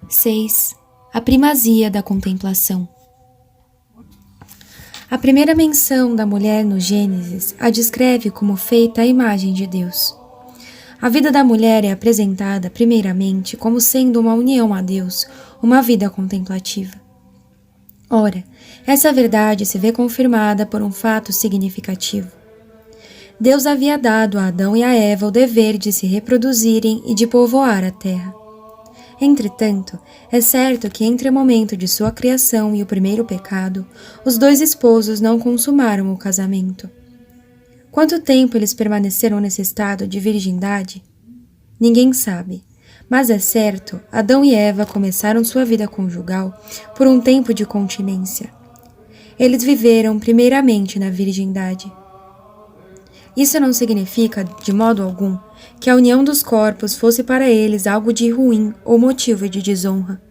6. A primazia da contemplação. A primeira menção da mulher no Gênesis a descreve como feita à imagem de Deus. A vida da mulher é apresentada primeiramente como sendo uma união a Deus, uma vida contemplativa. Ora, essa verdade se vê confirmada por um fato significativo. Deus havia dado a Adão e a Eva o dever de se reproduzirem e de povoar a terra. Entretanto, é certo que entre o momento de sua criação e o primeiro pecado, os dois esposos não consumaram o casamento. Quanto tempo eles permaneceram nesse estado de virgindade? Ninguém sabe, mas é certo, Adão e Eva começaram sua vida conjugal por um tempo de continência. Eles viveram primeiramente na virgindade. Isso não significa, de modo algum, que a união dos corpos fosse para eles algo de ruim ou motivo de desonra.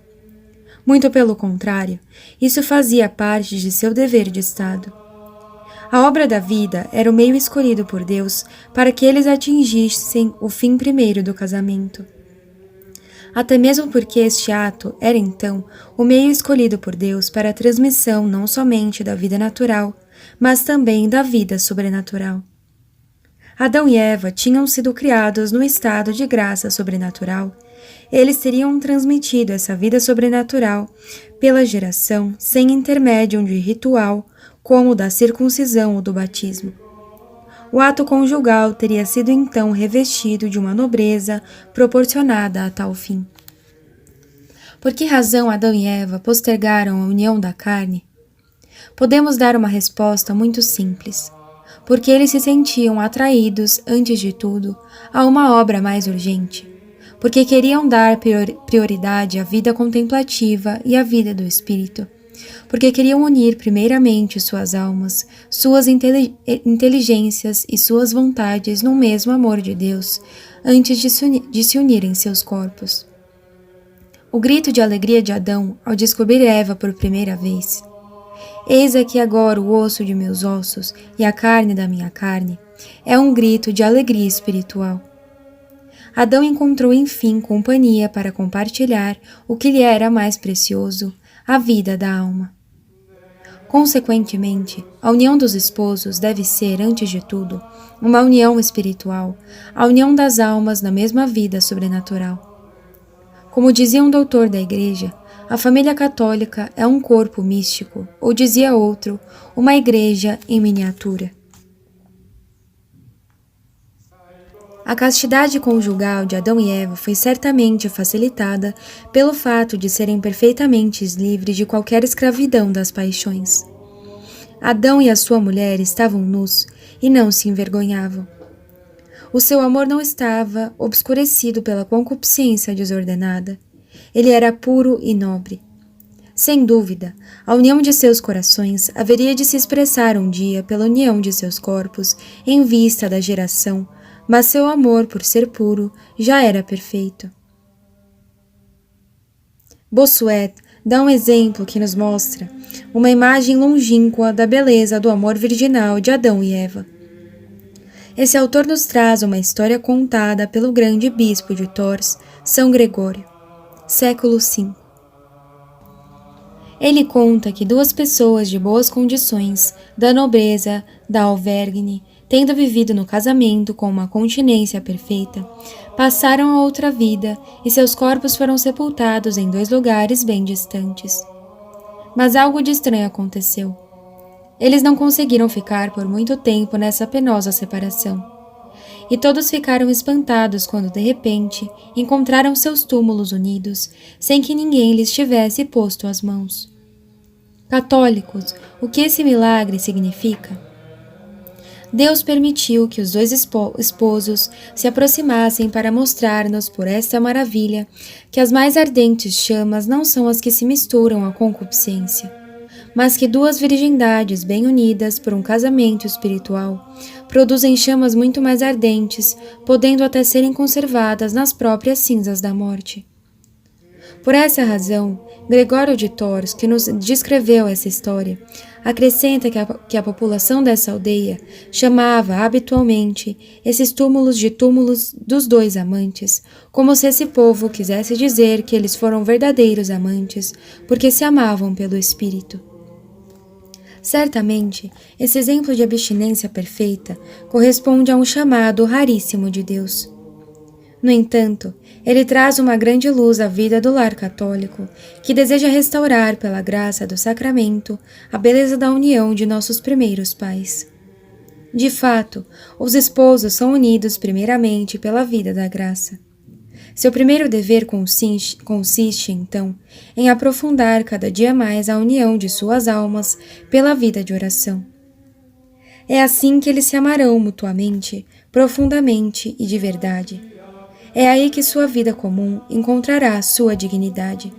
Muito pelo contrário, isso fazia parte de seu dever de Estado. A obra da vida era o meio escolhido por Deus para que eles atingissem o fim primeiro do casamento. Até mesmo porque este ato era então o meio escolhido por Deus para a transmissão não somente da vida natural, mas também da vida sobrenatural. Adão e Eva tinham sido criados no estado de graça sobrenatural. Eles teriam transmitido essa vida sobrenatural pela geração sem intermédio de ritual, como o da circuncisão ou do batismo. O ato conjugal teria sido então revestido de uma nobreza proporcionada a tal fim. Por que razão Adão e Eva postergaram a união da carne? Podemos dar uma resposta muito simples. Porque eles se sentiam atraídos, antes de tudo, a uma obra mais urgente, porque queriam dar prioridade à vida contemplativa e à vida do espírito, porque queriam unir primeiramente suas almas, suas inteligências e suas vontades no mesmo amor de Deus, antes de se unirem seus corpos. O grito de alegria de Adão ao descobrir Eva por primeira vez: "Eis aqui agora o osso de meus ossos e a carne da minha carne", é um grito de alegria espiritual. Adão encontrou enfim companhia para compartilhar o que lhe era mais precioso, a vida da alma. Consequentemente, a união dos esposos deve ser, antes de tudo, uma união espiritual, a união das almas na mesma vida sobrenatural. Como dizia um doutor da Igreja, a família católica é um corpo místico, ou dizia outro, uma igreja em miniatura. A castidade conjugal de Adão e Eva foi certamente facilitada pelo fato de serem perfeitamente livres de qualquer escravidão das paixões. Adão e a sua mulher estavam nus e não se envergonhavam. O seu amor não estava obscurecido pela concupiscência desordenada. Ele era puro e nobre. Sem dúvida, a união de seus corações haveria de se expressar um dia pela união de seus corpos em vista da geração, mas seu amor, por ser puro, já era perfeito. Bossuet dá um exemplo que nos mostra uma imagem longínqua da beleza do amor virginal de Adão e Eva. Esse autor nos traz uma história contada pelo grande bispo de Tours, São Gregório, século V. Ele conta que duas pessoas de boas condições, da nobreza, da alvergne, tendo vivido no casamento com uma continência perfeita, passaram a outra vida e seus corpos foram sepultados em dois lugares bem distantes. Mas algo de estranho aconteceu. Eles não conseguiram ficar por muito tempo nessa penosa separação. E todos ficaram espantados quando, de repente, encontraram seus túmulos unidos, sem que ninguém lhes tivesse posto as mãos. Católicos, o que esse milagre significa? Deus permitiu que os dois esposos se aproximassem para mostrar-nos por esta maravilha que as mais ardentes chamas não são as que se misturam à concupiscência, mas que duas virgindades bem unidas por um casamento espiritual produzem chamas muito mais ardentes, podendo até serem conservadas nas próprias cinzas da morte. Por essa razão, Gregório de Tours, que nos descreveu essa história, acrescenta que a população dessa aldeia chamava habitualmente esses túmulos de túmulos dos dois amantes, como se esse povo quisesse dizer que eles foram verdadeiros amantes porque se amavam pelo Espírito. Certamente, esse exemplo de abstinência perfeita corresponde a um chamado raríssimo de Deus. No entanto, ele traz uma grande luz à vida do lar católico, que deseja restaurar, pela graça do sacramento, a beleza da união de nossos primeiros pais. De fato, os esposos são unidos primeiramente pela vida da graça. Seu primeiro dever consiste, então, em aprofundar cada dia mais a união de suas almas pela vida de oração. É assim que eles se amarão mutuamente, profundamente e de verdade. É aí que sua vida comum encontrará sua dignidade.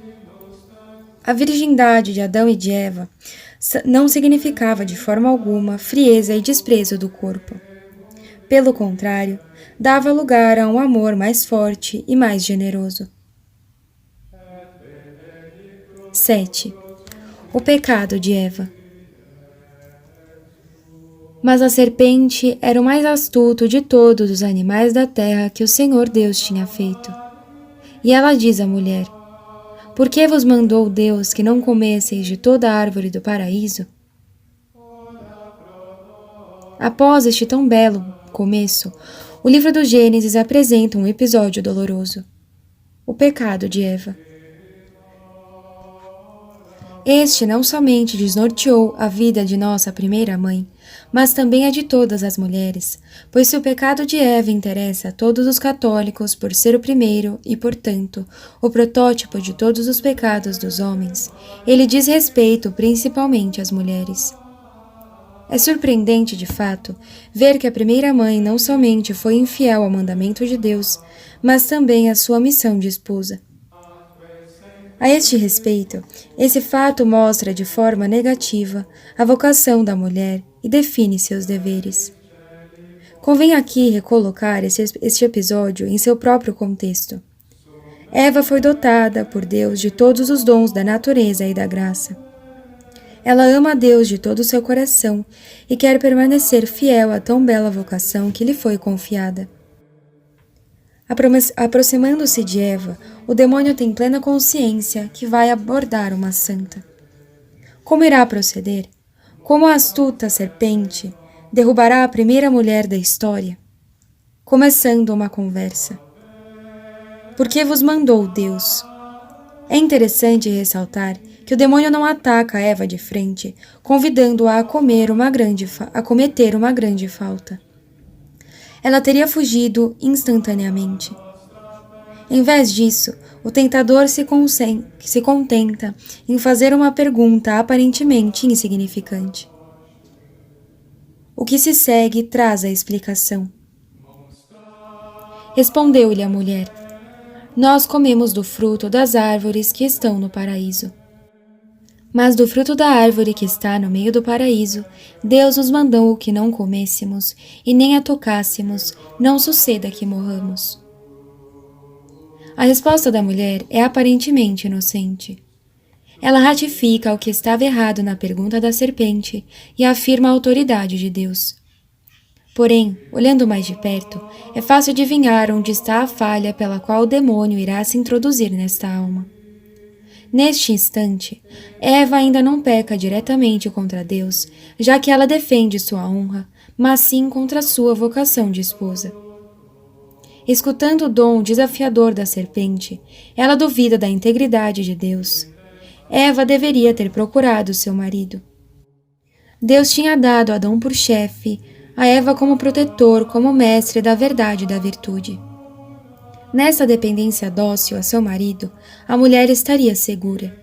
A virgindade de Adão e de Eva não significava de forma alguma frieza e desprezo do corpo. Pelo contrário, dava lugar a um amor mais forte e mais generoso. 7. O pecado de Eva. Mas a serpente era o mais astuto de todos os animais da terra que o Senhor Deus tinha feito. E ela diz à mulher: Por que vos mandou Deus que não comesseis de toda a árvore do paraíso? Após este tão belo começo, o livro do Gênesis apresenta um episódio doloroso: o pecado de Eva. Este não somente desnorteou a vida de nossa primeira mãe, mas também a de todas as mulheres, pois se o pecado de Eva interessa a todos os católicos por ser o primeiro e, portanto, o protótipo de todos os pecados dos homens, ele diz respeito principalmente às mulheres. É surpreendente, de fato, ver que a primeira mãe não somente foi infiel ao mandamento de Deus, mas também à sua missão de esposa. A este respeito, esse fato mostra de forma negativa a vocação da mulher e define seus deveres. Convém aqui recolocar este episódio em seu próprio contexto. Eva foi dotada por Deus de todos os dons da natureza e da graça. Ela ama a Deus de todo o seu coração e quer permanecer fiel à tão bela vocação que lhe foi confiada. Aproximando-se de Eva, o demônio tem plena consciência que vai abordar uma santa. Como irá proceder? Como a astuta serpente derrubará a primeira mulher da história? Começando uma conversa. Por que vos mandou Deus? É interessante ressaltar que o demônio não ataca Eva de frente, convidando-a a cometer uma grande falta. Ela teria fugido instantaneamente. Em vez disso, o tentador se contenta em fazer uma pergunta aparentemente insignificante. O que se segue traz a explicação. Respondeu-lhe a mulher: Nós comemos do fruto das árvores que estão no paraíso. Mas do fruto da árvore que está no meio do paraíso, Deus nos mandou que não comêssemos e nem a tocássemos, não suceda que morramos. A resposta da mulher é aparentemente inocente. Ela ratifica o que estava errado na pergunta da serpente e afirma a autoridade de Deus. Porém, olhando mais de perto, é fácil adivinhar onde está a falha pela qual o demônio irá se introduzir nesta alma. Neste instante, Eva ainda não peca diretamente contra Deus, já que ela defende sua honra, mas sim contra sua vocação de esposa. Escutando o dom desafiador da serpente, ela duvida da integridade de Deus. Eva deveria ter procurado seu marido. Deus tinha dado Adão por chefe, a Eva como protetor, como mestre da verdade e da virtude. Nessa dependência dócil a seu marido, a mulher estaria segura.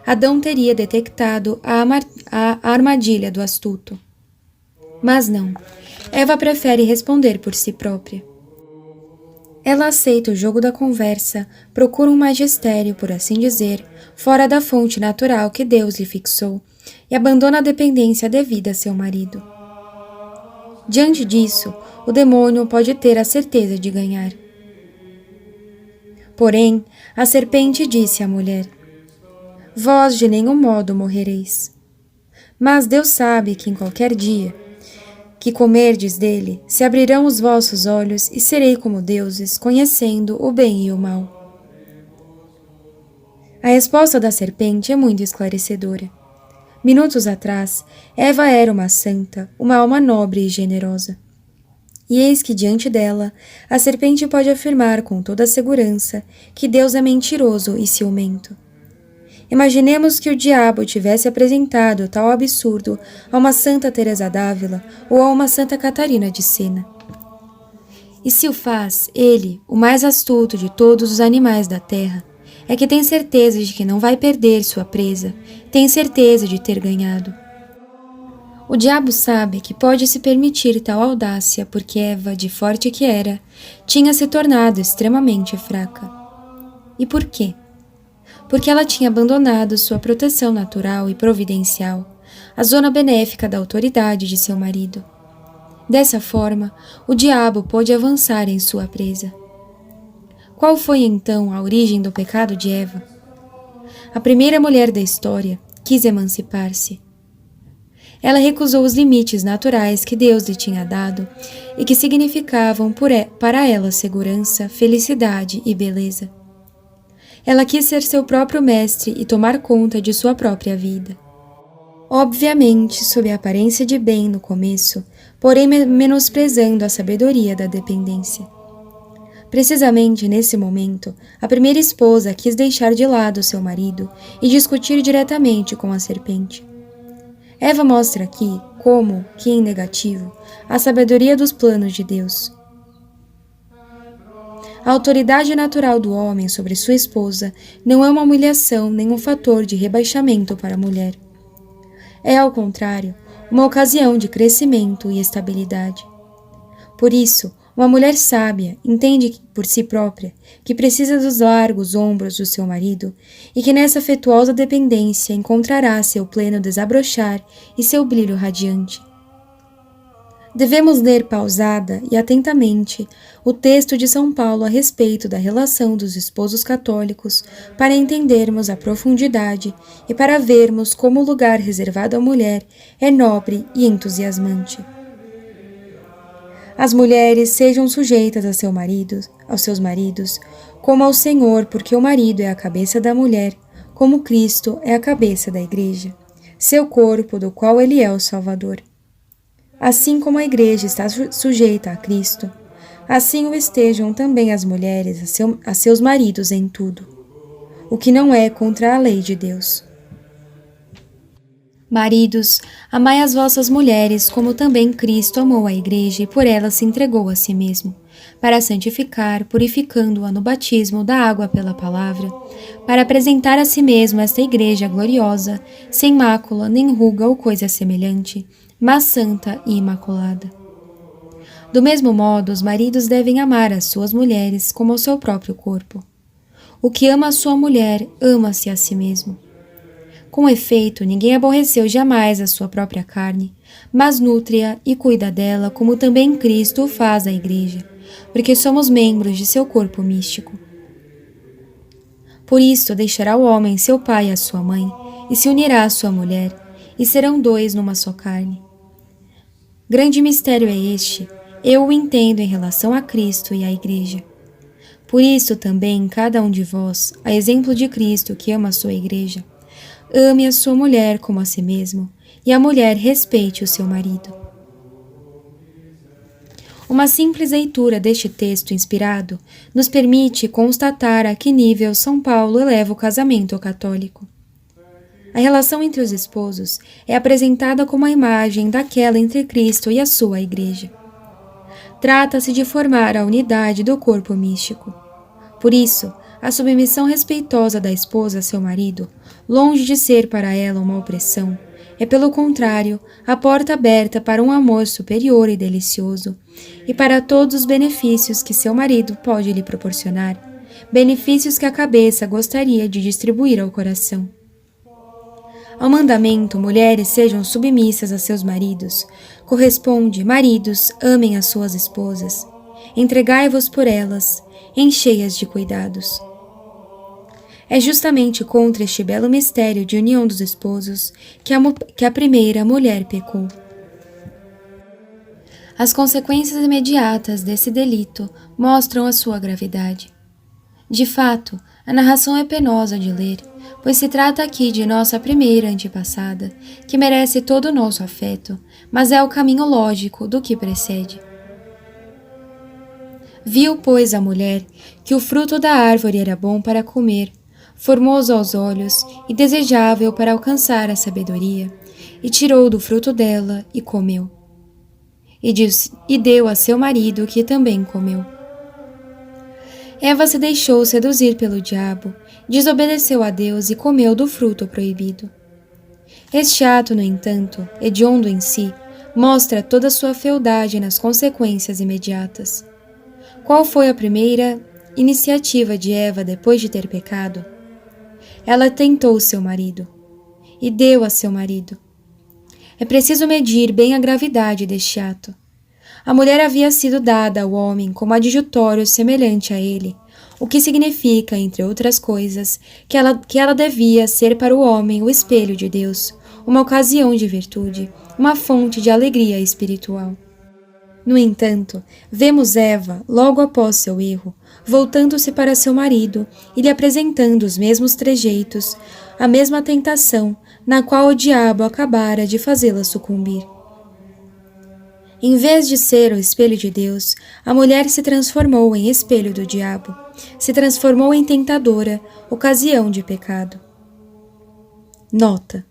Adão teria detectado a armadilha do astuto. Mas não, Eva prefere responder por si própria. Ela aceita o jogo da conversa, procura um magistério, por assim dizer, fora da fonte natural que Deus lhe fixou, e abandona a dependência devida a seu marido. Diante disso, o demônio pode ter a certeza de ganhar. Porém, a serpente disse à mulher: Vós de nenhum modo morrereis. Mas Deus sabe que em qualquer dia que comerdes dele, se abrirão os vossos olhos e serei como deuses, conhecendo o bem e o mal. A resposta da serpente é muito esclarecedora. Minutos atrás, Eva era uma santa, uma alma nobre e generosa. E eis que diante dela, a serpente pode afirmar com toda a segurança que Deus é mentiroso e ciumento. Imaginemos que o diabo tivesse apresentado tal absurdo a uma Santa Teresa d'Ávila ou a uma Santa Catarina de Siena. E se o faz, ele, o mais astuto de todos os animais da terra, é que tem certeza de que não vai perder sua presa, tem certeza de ter ganhado. O diabo sabe que pode se permitir tal audácia porque Eva, de forte que era, tinha se tornado extremamente fraca. E por quê? Porque ela tinha abandonado sua proteção natural e providencial, a zona benéfica da autoridade de seu marido. Dessa forma, o diabo pôde avançar em sua presa. Qual foi então a origem do pecado de Eva? A primeira mulher da história quis emancipar-se. Ela recusou os limites naturais que Deus lhe tinha dado e que significavam para ela segurança, felicidade e beleza. Ela quis ser seu próprio mestre e tomar conta de sua própria vida. Obviamente, sob a aparência de bem no começo, porém menosprezando a sabedoria da dependência. Precisamente nesse momento, a primeira esposa quis deixar de lado seu marido e discutir diretamente com a serpente. Eva mostra aqui, como que em negativo, a sabedoria dos planos de Deus. A autoridade natural do homem sobre sua esposa não é uma humilhação nem um fator de rebaixamento para a mulher. É, ao contrário, uma ocasião de crescimento e estabilidade. Por isso, uma mulher sábia entende por si própria que precisa dos largos ombros do seu marido e que nessa afetuosa dependência encontrará seu pleno desabrochar e seu brilho radiante. Devemos ler pausada e atentamente o texto de São Paulo a respeito da relação dos esposos católicos para entendermos a profundidade e para vermos como o lugar reservado à mulher é nobre e entusiasmante. As mulheres sejam sujeitas aos seus maridos, como ao Senhor, porque o marido é a cabeça da mulher, como Cristo é a cabeça da Igreja, seu corpo, do qual ele é o Salvador. Assim como a Igreja está sujeita a Cristo, assim o estejam também as mulheres a seus maridos em tudo, o que não é contra a lei de Deus. Maridos, amai as vossas mulheres, como também Cristo amou a Igreja e por ela se entregou a si mesmo, para santificar, purificando-a no batismo da água pela palavra, para apresentar a si mesmo esta Igreja gloriosa, sem mácula, nem ruga ou coisa semelhante, mas santa e imaculada. Do mesmo modo, os maridos devem amar as suas mulheres como ao seu próprio corpo. O que ama a sua mulher, ama-se a si mesmo. Com efeito, ninguém aborreceu jamais a sua própria carne, mas nutre-a e cuida dela, como também Cristo o faz à Igreja, porque somos membros de seu corpo místico. Por isto, deixará o homem seu pai e a sua mãe, e se unirá à sua mulher, e serão dois numa só carne. Grande mistério é este, eu o entendo em relação a Cristo e à Igreja. Por isso também, cada um de vós, a exemplo de Cristo que ama a sua Igreja, ame a sua mulher como a si mesmo, e a mulher respeite o seu marido. Uma simples leitura deste texto inspirado nos permite constatar a que nível São Paulo eleva o casamento católico. A relação entre os esposos é apresentada como a imagem daquela entre Cristo e a sua Igreja. Trata-se de formar a unidade do corpo místico. Por isso, a submissão respeitosa da esposa a seu marido, longe de ser para ela uma opressão, é pelo contrário a porta aberta para um amor superior e delicioso, e para todos os benefícios que seu marido pode lhe proporcionar, benefícios que a cabeça gostaria de distribuir ao coração. Ao mandamento, mulheres sejam submissas a seus maridos, corresponde, maridos, amem as suas esposas, entregai-vos por elas, enchei-as de cuidados. É justamente contra este belo mistério de união dos esposos que a primeira mulher pecou. As consequências imediatas desse delito mostram a sua gravidade. De fato, a narração é penosa de ler, pois se trata aqui de nossa primeira antepassada, que merece todo o nosso afeto, mas é o caminho lógico do que precede. Viu, pois, a mulher que o fruto da árvore era bom para comer, formoso aos olhos e desejável para alcançar a sabedoria, e tirou do fruto dela e comeu. E deu a seu marido, que também comeu. Eva se deixou seduzir pelo diabo, desobedeceu a Deus e comeu do fruto proibido. Este ato, no entanto, hediondo em si, mostra toda a sua fealdade nas consequências imediatas. Qual foi a primeira iniciativa de Eva depois de ter pecado? Ela tentou seu marido e deu a seu marido. É preciso medir bem a gravidade deste ato. A mulher havia sido dada ao homem como adjutório semelhante a ele, o que significa, entre outras coisas, que ela devia ser para o homem o espelho de Deus, uma ocasião de virtude, uma fonte de alegria espiritual. No entanto, vemos Eva, logo após seu erro, voltando-se para seu marido e lhe apresentando os mesmos trejeitos, a mesma tentação na qual o diabo acabara de fazê-la sucumbir. Em vez de ser o espelho de Deus, a mulher se transformou em espelho do diabo, se transformou em tentadora, ocasião de pecado. Nota: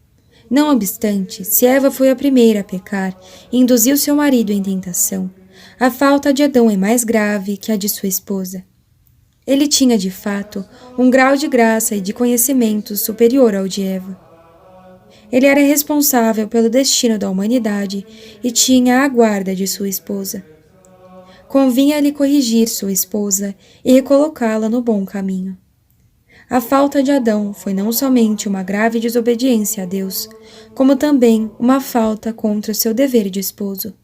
não obstante, se Eva foi a primeira a pecar e induziu seu marido em tentação, a falta de Adão é mais grave que a de sua esposa. Ele tinha, de fato, um grau de graça e de conhecimento superior ao de Eva. Ele era responsável pelo destino da humanidade e tinha a guarda de sua esposa. Convinha-lhe corrigir sua esposa e recolocá-la no bom caminho. A falta de Adão foi não somente uma grave desobediência a Deus, como também uma falta contra o seu dever de esposo.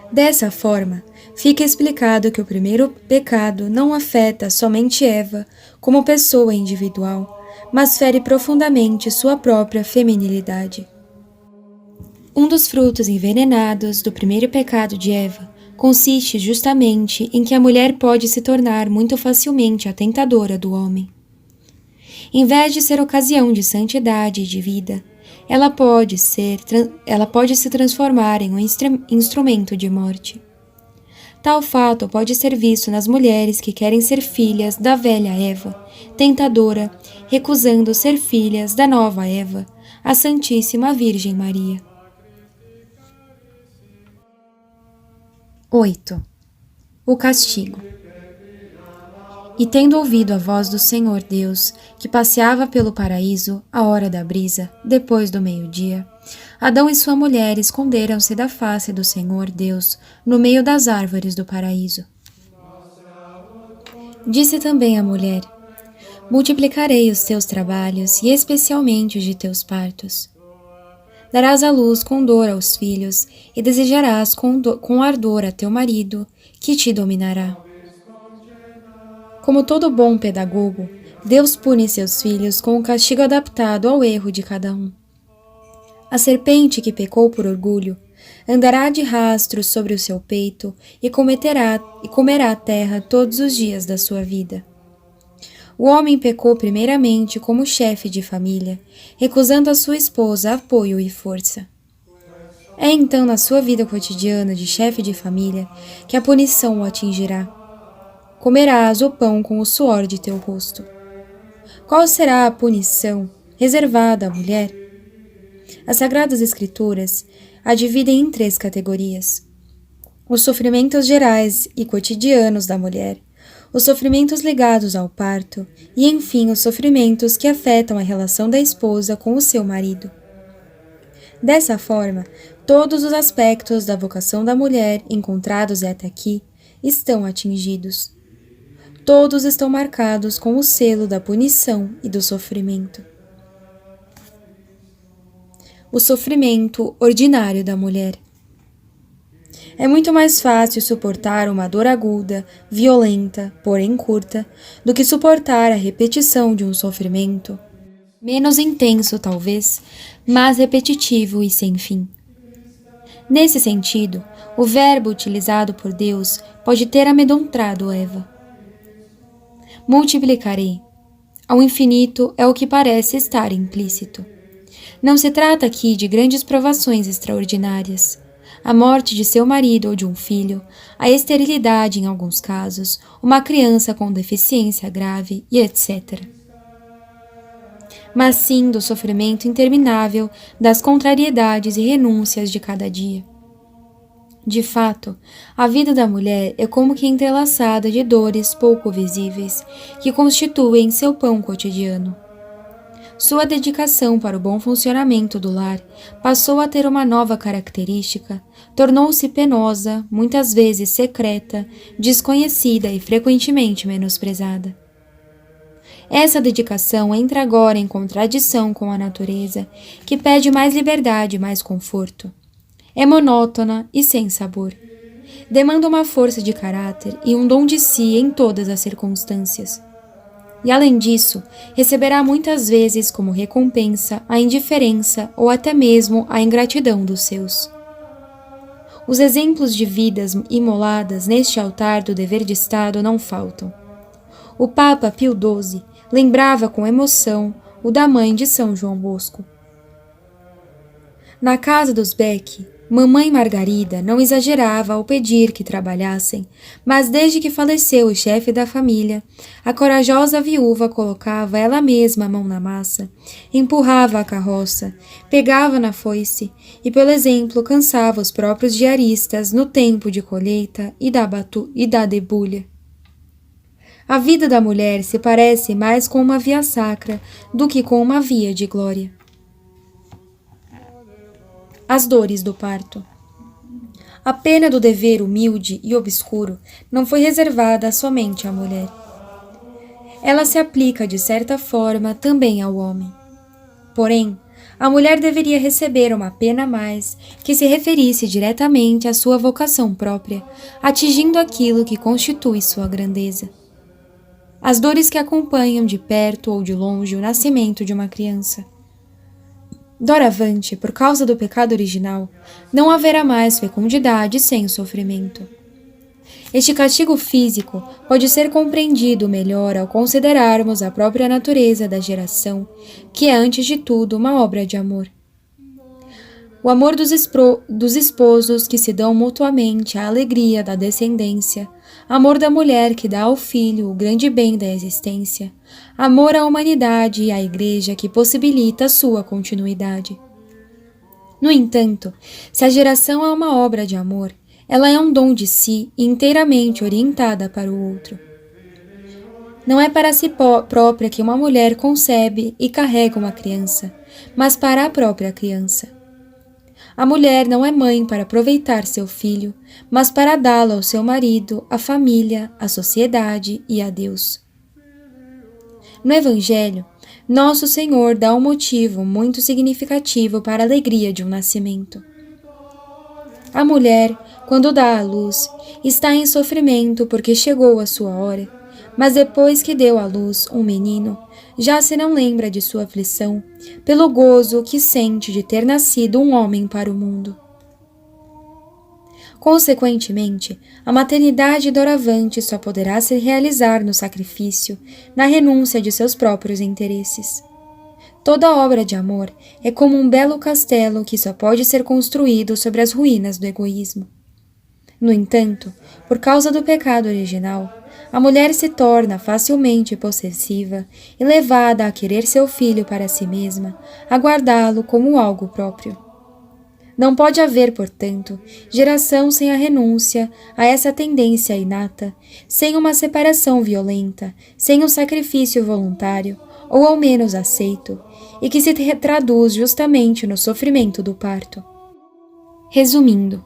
Dessa forma, fica explicado que o primeiro pecado não afeta somente Eva como pessoa individual, mas fere profundamente sua própria feminilidade. Um dos frutos envenenados do primeiro pecado de Eva consiste justamente em que a mulher pode se tornar muito facilmente a tentadora do homem. Em vez de ser ocasião de santidade e de vida, ela pode se transformar em um instrumento de morte. Tal fato pode ser visto nas mulheres que querem ser filhas da velha Eva, tentadora, recusando ser filhas da nova Eva, a Santíssima Virgem Maria. 8. O castigo. E tendo ouvido a voz do Senhor Deus, que passeava pelo paraíso, à hora da brisa, depois do meio-dia, Adão e sua mulher esconderam-se da face do Senhor Deus no meio das árvores do paraíso. Disse também a mulher: multiplicarei os teus trabalhos e especialmente os de teus partos. Darás à luz com dor aos filhos e desejarás com ardor a teu marido, que te dominará. Como todo bom pedagogo, Deus pune seus filhos com o castigo adaptado ao erro de cada um. A serpente que pecou por orgulho andará de rastro sobre o seu peito e comerá a terra todos os dias da sua vida. O homem pecou primeiramente como chefe de família, recusando à sua esposa apoio e força. É então na sua vida cotidiana de chefe de família que a punição o atingirá. Comerás o pão com o suor de teu rosto. Qual será a punição reservada à mulher? As Sagradas Escrituras a dividem em 3 categorias: os sofrimentos gerais e cotidianos da mulher, os sofrimentos ligados ao parto e, enfim, os sofrimentos que afetam a relação da esposa com o seu marido. Dessa forma, todos os aspectos da vocação da mulher encontrados até aqui estão atingidos. Todos estão marcados com o selo da punição e do sofrimento. O sofrimento ordinário da mulher. É muito mais fácil suportar uma dor aguda, violenta, porém curta, do que suportar a repetição de um sofrimento menos intenso, talvez, mas repetitivo e sem fim. Nesse sentido, o verbo utilizado por Deus pode ter amedrontado Eva. Multiplicarei. Ao infinito é o que parece estar implícito. Não se trata aqui de grandes provações extraordinárias. A morte de seu marido ou de um filho, a esterilidade em alguns casos, uma criança com deficiência grave e etc. Mas sim do sofrimento interminável, das contrariedades e renúncias de cada dia. De fato, a vida da mulher é como que entrelaçada de dores pouco visíveis, que constituem seu pão cotidiano. Sua dedicação para o bom funcionamento do lar passou a ter uma nova característica, tornou-se penosa, muitas vezes secreta, desconhecida e frequentemente menosprezada. Essa dedicação entra agora em contradição com a natureza, que pede mais liberdade e mais conforto. É monótona e sem sabor. Demanda uma força de caráter e um dom de si em todas as circunstâncias. E além disso, receberá muitas vezes como recompensa a indiferença ou até mesmo a ingratidão dos seus. Os exemplos de vidas imoladas neste altar do dever de Estado não faltam. O Papa Pio XII lembrava com emoção o da mãe de São João Bosco. Na casa dos Beck, mamãe Margarida não exagerava ao pedir que trabalhassem, mas desde que faleceu o chefe da família, a corajosa viúva colocava ela mesma a mão na massa, empurrava a carroça, pegava na foice e, pelo exemplo, cansava os próprios diaristas no tempo de colheita e da debulha. A vida da mulher se parece mais com uma via sacra do que com uma via de glória. As dores do parto. A pena do dever humilde e obscuro não foi reservada somente à mulher. Ela se aplica, de certa forma, também ao homem. Porém, a mulher deveria receber uma pena a mais que se referisse diretamente à sua vocação própria, atingindo aquilo que constitui sua grandeza. As dores que acompanham de perto ou de longe o nascimento de uma criança. Doravante, por causa do pecado original, não haverá mais fecundidade sem o sofrimento. Este castigo físico pode ser compreendido melhor ao considerarmos a própria natureza da geração, que é antes de tudo uma obra de amor. O amor dos esposos que se dão mutuamente a alegria da descendência, amor da mulher que dá ao filho o grande bem da existência, amor à humanidade e à Igreja que possibilita sua continuidade. No entanto, se a geração é uma obra de amor, ela é um dom de si e inteiramente orientada para o outro. Não é para si própria que uma mulher concebe e carrega uma criança, mas para a própria criança. A mulher não é mãe para aproveitar seu filho, mas para dá-lo ao seu marido, à família, à sociedade e a Deus. No Evangelho, Nosso Senhor dá um motivo muito significativo para a alegria de um nascimento. A mulher, quando dá à luz, está em sofrimento porque chegou a sua hora, mas depois que deu à luz um menino, já se não lembra de sua aflição, pelo gozo que sente de ter nascido um homem para o mundo. Consequentemente, a maternidade doravante só poderá se realizar no sacrifício, na renúncia de seus próprios interesses. Toda obra de amor é como um belo castelo que só pode ser construído sobre as ruínas do egoísmo. No entanto, por causa do pecado original, a mulher se torna facilmente possessiva e levada a querer seu filho para si mesma, a guardá-lo como algo próprio. Não pode haver, portanto, geração sem a renúncia a essa tendência inata, sem uma separação violenta, sem um sacrifício voluntário, ou ao menos aceito, e que se traduz justamente no sofrimento do parto. Resumindo,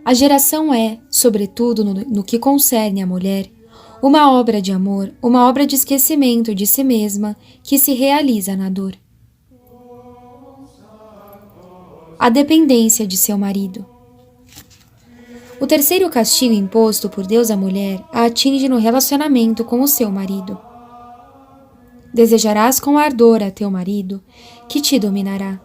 a geração é, sobretudo no que concerne à mulher, uma obra de amor, uma obra de esquecimento de si mesma que se realiza na dor. A dependência de seu marido. O terceiro castigo imposto por Deus à mulher a atinge no relacionamento com o seu marido. Desejarás com ardor a teu marido, que te dominará.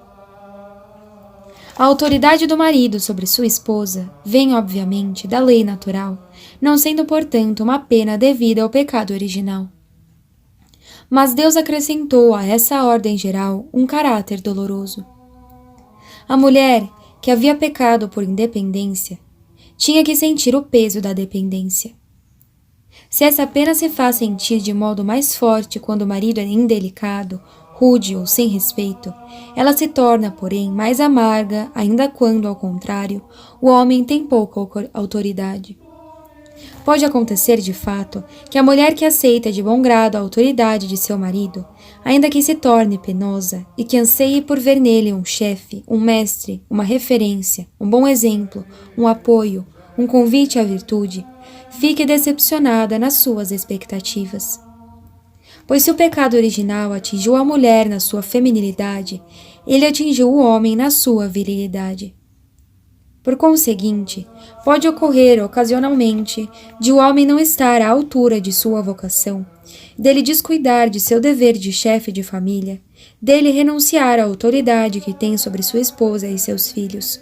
A autoridade do marido sobre sua esposa vem, obviamente, da lei natural, não sendo, portanto, uma pena devida ao pecado original. Mas Deus acrescentou a essa ordem geral um caráter doloroso. A mulher, que havia pecado por independência, tinha que sentir o peso da dependência. Se essa pena se faz sentir de modo mais forte quando o marido é indelicado, rude ou sem respeito, ela se torna, porém, mais amarga ainda quando, ao contrário, o homem tem pouca autoridade. Pode acontecer, de fato, que a mulher que aceita de bom grado a autoridade de seu marido, ainda que se torne penosa e que anseie por ver nele um chefe, um mestre, uma referência, um bom exemplo, um apoio, um convite à virtude, fique decepcionada nas suas expectativas. Pois se o pecado original atingiu a mulher na sua feminilidade, ele atingiu o homem na sua virilidade. Por conseguinte, pode ocorrer ocasionalmente de o homem não estar à altura de sua vocação, dele descuidar de seu dever de chefe de família, dele renunciar à autoridade que tem sobre sua esposa e seus filhos.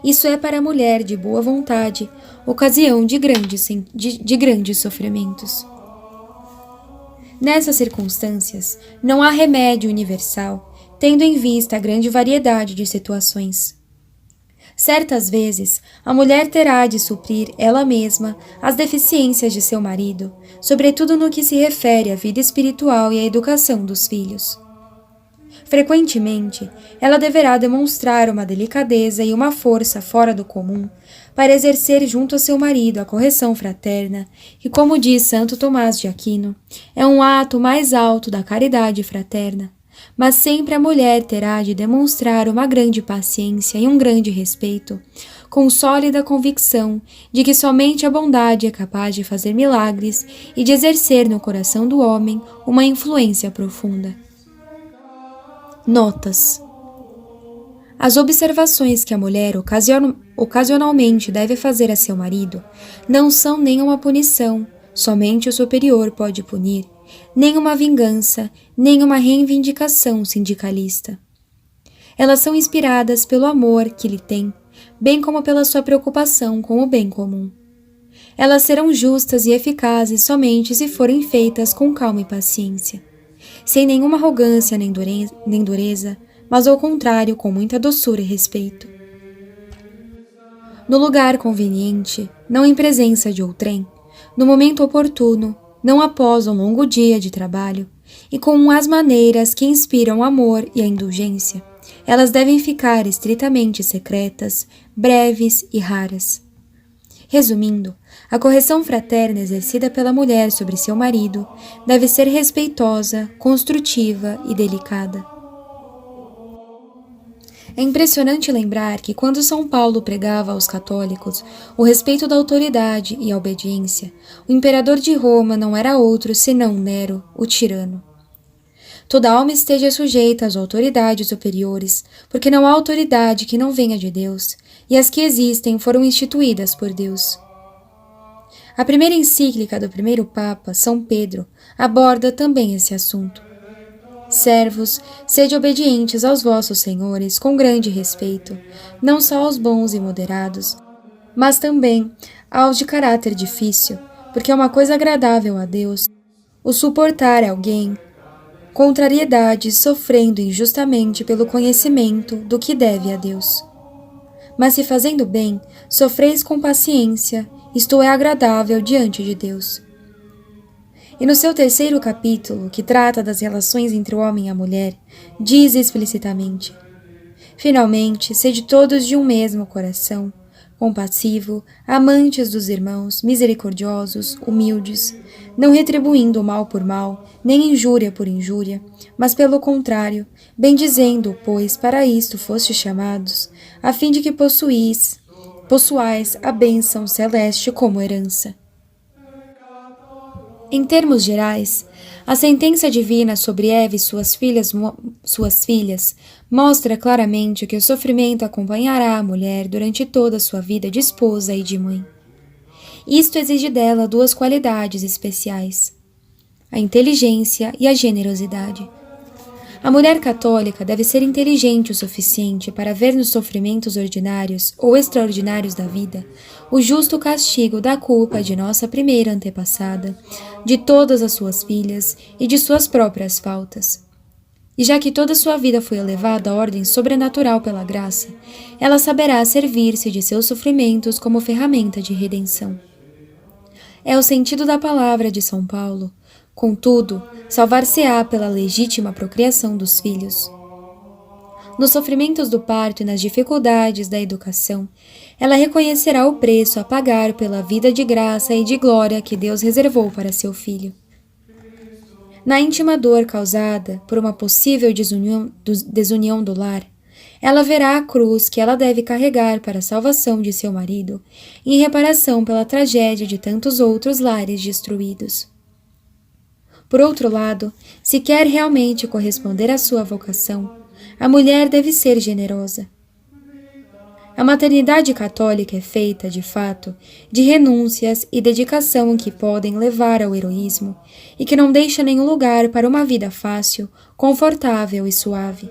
Isso é para a mulher de boa vontade ocasião de grandes sofrimentos. Nessas circunstâncias, não há remédio universal, tendo em vista a grande variedade de situações. Certas vezes, a mulher terá de suprir ela mesma as deficiências de seu marido, sobretudo no que se refere à vida espiritual e à educação dos filhos. Frequentemente, ela deverá demonstrar uma delicadeza e uma força fora do comum para exercer junto a seu marido a correção fraterna, que, como diz Santo Tomás de Aquino, é um ato mais alto da caridade fraterna. Mas sempre a mulher terá de demonstrar uma grande paciência e um grande respeito, com sólida convicção de que somente a bondade é capaz de fazer milagres e de exercer no coração do homem uma influência profunda. Notas. As observações que a mulher ocasionalmente deve fazer a seu marido não são nenhuma punição, somente o superior pode punir, nem uma vingança, nem uma reivindicação sindicalista. Elas são inspiradas pelo amor que lhe tem, bem como pela sua preocupação com o bem comum. Elas serão justas e eficazes somente se forem feitas com calma e paciência, sem nenhuma arrogância nem dureza, mas ao contrário, com muita doçura e respeito. No lugar conveniente, não em presença de outrem, no momento oportuno, não após um longo dia de trabalho, e com as maneiras que inspiram o amor e a indulgência, elas devem ficar estritamente secretas, breves e raras. Resumindo, a correção fraterna exercida pela mulher sobre seu marido deve ser respeitosa, construtiva e delicada. É impressionante lembrar que quando São Paulo pregava aos católicos o respeito da autoridade e a obediência, o imperador de Roma não era outro senão Nero, o tirano. Toda alma esteja sujeita às autoridades superiores, porque não há autoridade que não venha de Deus, e as que existem foram instituídas por Deus. A primeira encíclica do primeiro Papa, São Pedro, aborda também esse assunto. Servos, sede obedientes aos vossos senhores com grande respeito, não só aos bons e moderados, mas também aos de caráter difícil, porque é uma coisa agradável a Deus o suportar alguém contrariedades sofrendo injustamente pelo conhecimento do que deve a Deus. Mas se fazendo bem, sofreis com paciência, isto é agradável diante de Deus. E no seu terceiro capítulo, que trata das relações entre o homem e a mulher, diz explicitamente: finalmente, sede todos de um mesmo coração, compassivo, amantes dos irmãos, misericordiosos, humildes, não retribuindo o mal por mal, nem injúria por injúria, mas pelo contrário, bendizendo, pois para isto fostes chamados, a fim de que possuais a bênção celeste como herança. Em termos gerais, a sentença divina sobre Eva e suas filhas mostra claramente que o sofrimento acompanhará a mulher durante toda a sua vida de esposa e de mãe. Isto exige dela duas qualidades especiais: a inteligência e a generosidade. A mulher católica deve ser inteligente o suficiente para ver nos sofrimentos ordinários ou extraordinários da vida o justo castigo da culpa de nossa primeira antepassada, de todas as suas filhas e de suas próprias faltas. E já que toda sua vida foi elevada à ordem sobrenatural pela graça, ela saberá servir-se de seus sofrimentos como ferramenta de redenção. É o sentido da palavra de São Paulo. Contudo, salvar-se-á pela legítima procriação dos filhos. Nos sofrimentos do parto e nas dificuldades da educação, ela reconhecerá o preço a pagar pela vida de graça e de glória que Deus reservou para seu filho. Na íntima dor causada por uma possível desunião do lar, ela verá a cruz que ela deve carregar para a salvação de seu marido, em reparação pela tragédia de tantos outros lares destruídos. Por outro lado, se quer realmente corresponder à sua vocação, a mulher deve ser generosa. A maternidade católica é feita, de fato, de renúncias e dedicação que podem levar ao heroísmo e que não deixa nenhum lugar para uma vida fácil, confortável e suave.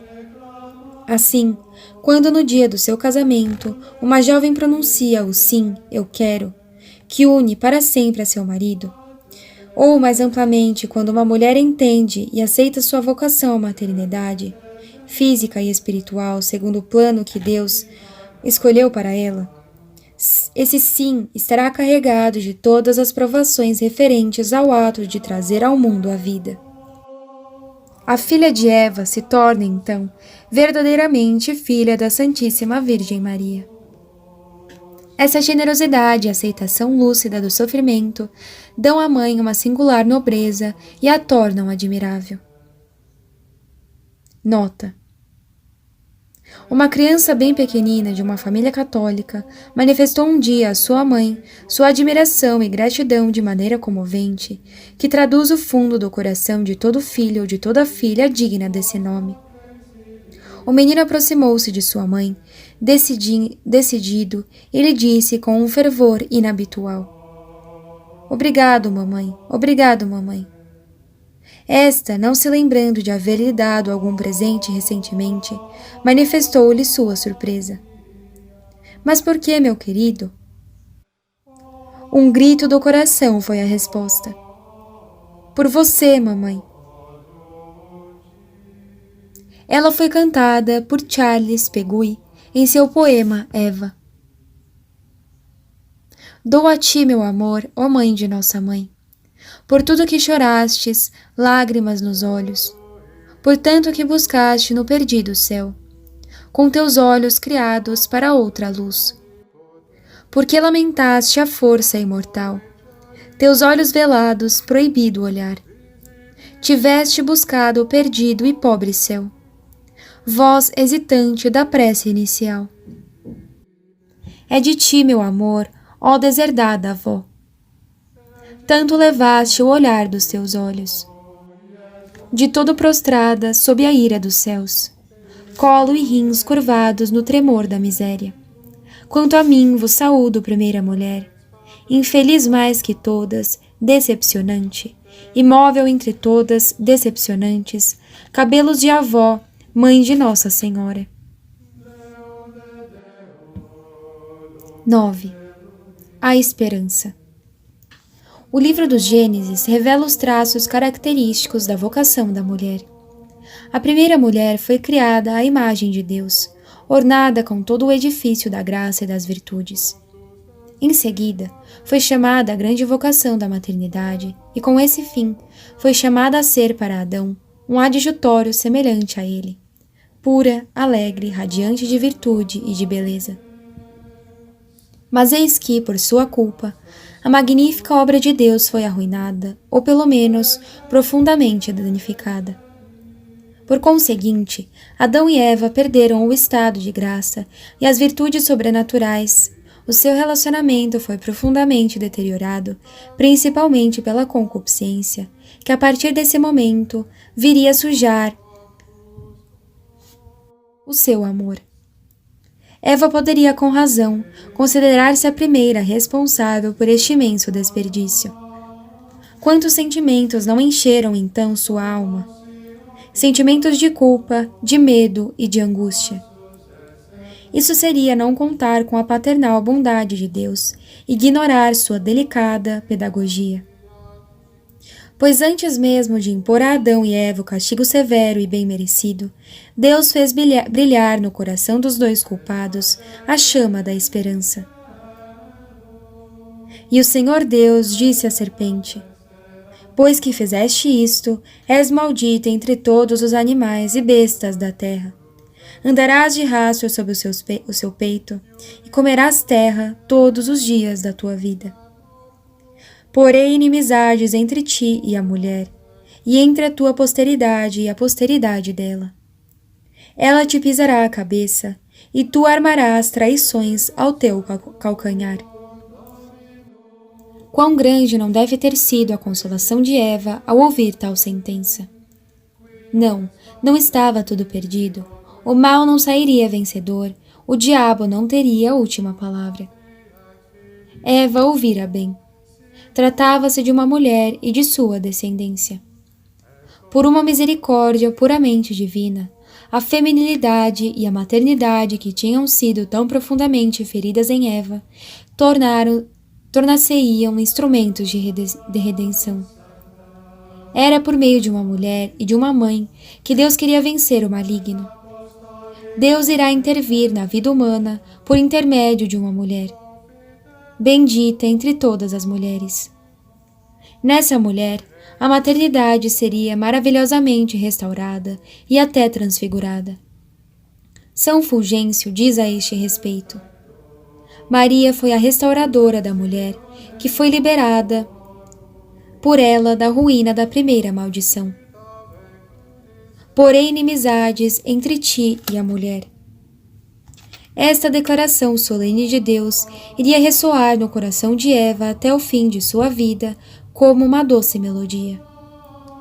Assim, quando no dia do seu casamento uma jovem pronuncia o sim, eu quero, que une para sempre a seu marido, ou, mais amplamente, quando uma mulher entende e aceita sua vocação à maternidade, física e espiritual, segundo o plano que Deus escolheu para ela, esse sim estará carregado de todas as provações referentes ao ato de trazer ao mundo a vida. A filha de Eva se torna, então, verdadeiramente filha da Santíssima Virgem Maria. Essa generosidade e aceitação lúcida do sofrimento dão à mãe uma singular nobreza e a tornam admirável. Nota: uma criança bem pequenina de uma família católica manifestou um dia à sua mãe sua admiração e gratidão de maneira comovente, que traduz o fundo do coração de todo filho ou de toda filha digna desse nome. O menino aproximou-se de sua mãe, decidido, e lhe disse com um fervor inabitual: Obrigado, mamãe, obrigado, mamãe. Esta, não se lembrando de haver-lhe dado algum presente recentemente, manifestou-lhe sua surpresa. Mas por que, meu querido? Um grito do coração foi a resposta. Por você, mamãe. Ela foi cantada por Charles Pegui em seu poema Eva. Dou a ti, meu amor, ó mãe de nossa mãe, por tudo que chorastes, lágrimas nos olhos, por tanto que buscaste no perdido céu, com teus olhos criados para outra luz. Porque lamentaste a força imortal, teus olhos velados proibido olhar. Tiveste buscado o perdido e pobre céu, voz hesitante da prece inicial. É de ti, meu amor, ó deserdada avó. Tanto levaste o olhar dos teus olhos, de todo prostrada sob a ira dos céus, colo e rins curvados no tremor da miséria. Quanto a mim vos saúdo, primeira mulher, infeliz mais que todas, decepcionante, imóvel entre todas, decepcionantes, cabelos de avó, mãe de Nossa Senhora. 9. A esperança. O livro do Gênesis revela os traços característicos da vocação da mulher. A primeira mulher foi criada à imagem de Deus, ornada com todo o edifício da graça e das virtudes. Em seguida, foi chamada a grande vocação da maternidade e, com esse fim, foi chamada a ser para Adão um adjutório semelhante a ele, pura, alegre, radiante de virtude e de beleza. Mas eis que, por sua culpa, a magnífica obra de Deus foi arruinada, ou pelo menos profundamente danificada. Por conseguinte, Adão e Eva perderam o estado de graça e as virtudes sobrenaturais, O seu relacionamento foi profundamente deteriorado, principalmente pela concupiscência, que a partir desse momento viria a sujar o seu amor. Eva poderia, com razão, considerar-se a primeira responsável por este imenso desperdício. Quantos sentimentos não encheram então sua alma? Sentimentos de culpa, de medo e de angústia. Isso seria não contar com a paternal bondade de Deus, ignorar sua delicada pedagogia. Pois antes mesmo de impor a Adão e Eva o castigo severo e bem merecido, Deus fez brilhar no coração dos dois culpados a chama da esperança. E o Senhor Deus disse à serpente: Pois que fizeste isto, és maldita entre todos os animais e bestas da terra. Andarás de rastro sobre o seu peito, e comerás terra todos os dias da tua vida. Porém inimizades entre ti e a mulher, e entre a tua posteridade e a posteridade dela. Ela te pisará a cabeça, e tu armarás traições ao teu calcanhar. Quão grande não deve ter sido a consolação de Eva ao ouvir tal sentença. Não estava tudo perdido. O mal não sairia vencedor, o diabo não teria a última palavra. Eva ouvira bem. Tratava-se de uma mulher e de sua descendência. Por uma misericórdia puramente divina, a feminilidade e a maternidade que tinham sido tão profundamente feridas em Eva tornar-se-iam instrumentos de redenção. Era por meio de uma mulher e de uma mãe que Deus queria vencer o maligno. Deus irá intervir na vida humana por intermédio de uma mulher, bendita entre todas as mulheres. Nessa mulher, a maternidade seria maravilhosamente restaurada e até transfigurada. São Fulgêncio diz a este respeito: Maria foi a restauradora da mulher, que foi liberada por ela da ruína da primeira maldição. Porém inimizades entre ti e a mulher. Esta declaração solene de Deus iria ressoar no coração de Eva até o fim de sua vida como uma doce melodia.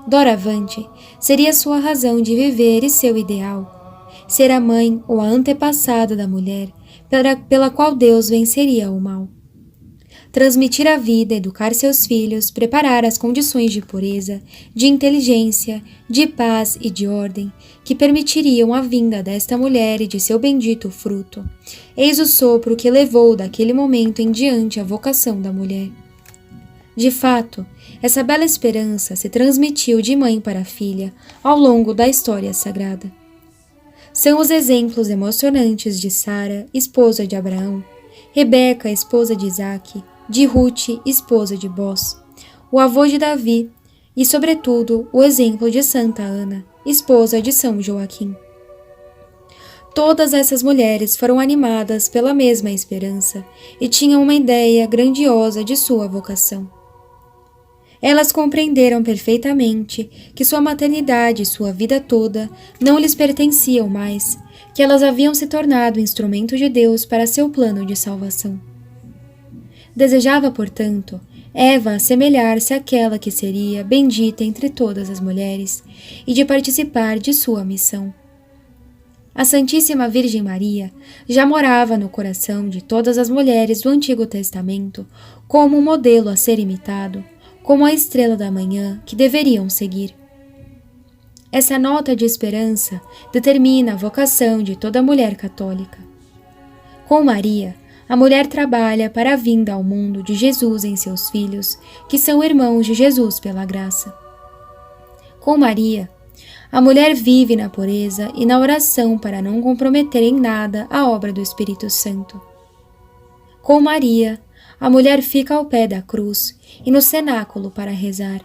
Doravante, seria sua razão de viver e seu ideal, ser a mãe ou a antepassada da mulher pela qual Deus venceria o mal. Transmitir a vida, educar seus filhos, preparar as condições de pureza, de inteligência, de paz e de ordem, que permitiriam a vinda desta mulher e de seu bendito fruto. Eis o sopro que levou daquele momento em diante a vocação da mulher. De fato, essa bela esperança se transmitiu de mãe para filha ao longo da história sagrada. São os exemplos emocionantes de Sara, esposa de Abraão, Rebeca, esposa de Isaque, de Ruth, esposa de Boz, o avô de Davi e, sobretudo, o exemplo de Santa Ana, esposa de São Joaquim. Todas essas mulheres foram animadas pela mesma esperança e tinham uma ideia grandiosa de sua vocação. Elas compreenderam perfeitamente que sua maternidade e sua vida toda não lhes pertenciam mais, que elas haviam se tornado instrumento de Deus para seu plano de salvação. Desejava, portanto, Eva assemelhar-se àquela que seria bendita entre todas as mulheres e de participar de sua missão. A Santíssima Virgem Maria já morava no coração de todas as mulheres do Antigo Testamento como um modelo a ser imitado, como a estrela da manhã que deveriam seguir. Essa nota de esperança determina a vocação de toda mulher católica. Com Maria, a mulher trabalha para a vinda ao mundo de Jesus em seus filhos, que são irmãos de Jesus pela graça. Com Maria, a mulher vive na pureza e na oração para não comprometer em nada a obra do Espírito Santo. Com Maria, a mulher fica ao pé da cruz e no cenáculo para rezar.